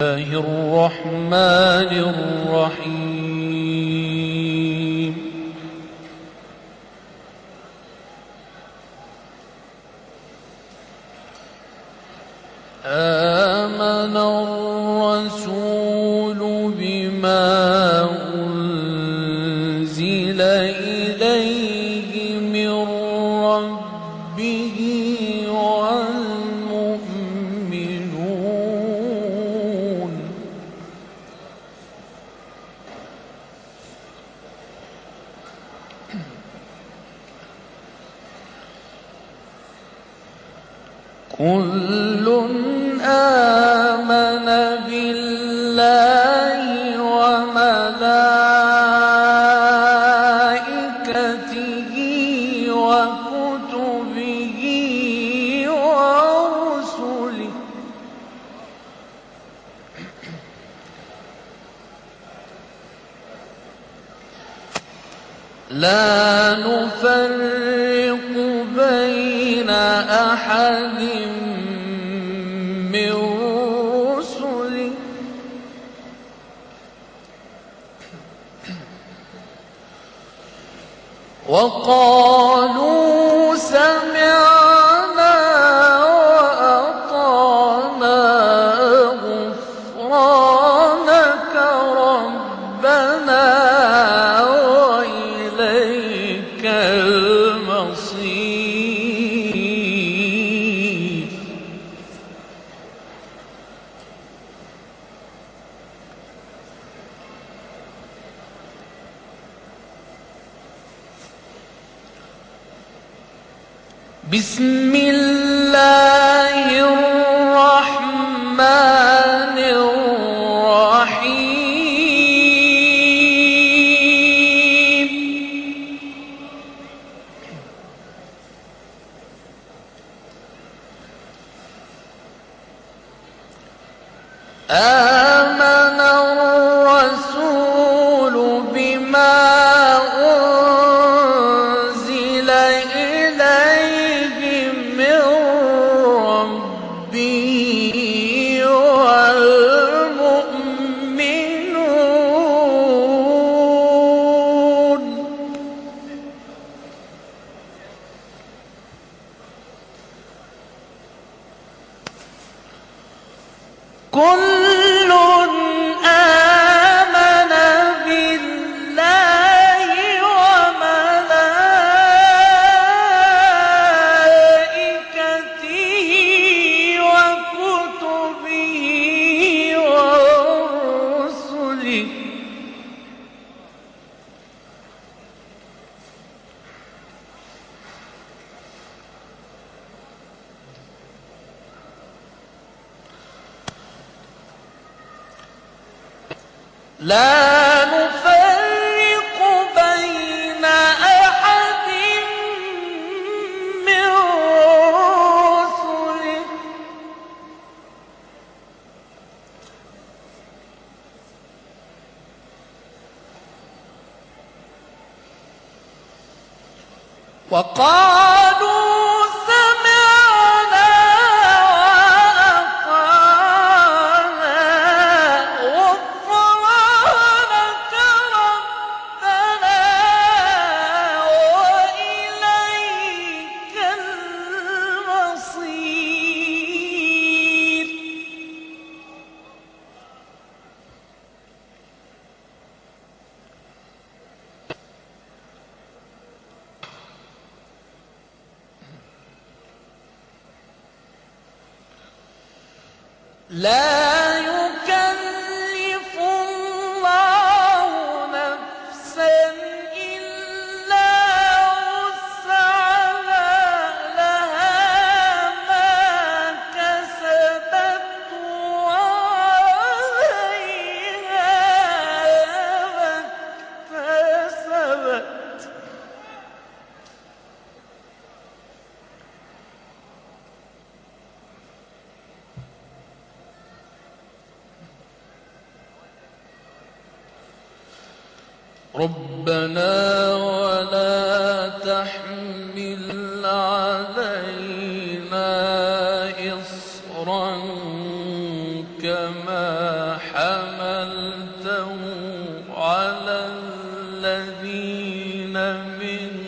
الله الرحمن الرحيم. آمن الرسول بما أنزل إليه من ربه والمؤمنون كل آمن بالله وملائكته وكتبه ورسله لا نفرق بين أحد من رسله وقالوا سمعنا وأطعنا غفرانك ربنا وإليك المصير. بسم الله الرحمن الرحيم. آمن الرسول بما أنزل إليه من ربه والمؤمنون كل آمن بالله وملائكته وكتبه ورسله لا نفرق بين أحد من رسله وقالوا سمعنا وأطعنا غفرانك ربنا وإليك المصير. لا يكلف الله نفسا إلا وسعها لها ما كسبت وعليها ما اكتسبت ربنا ولا تحمل علينا إصرا كما حملته على الذين من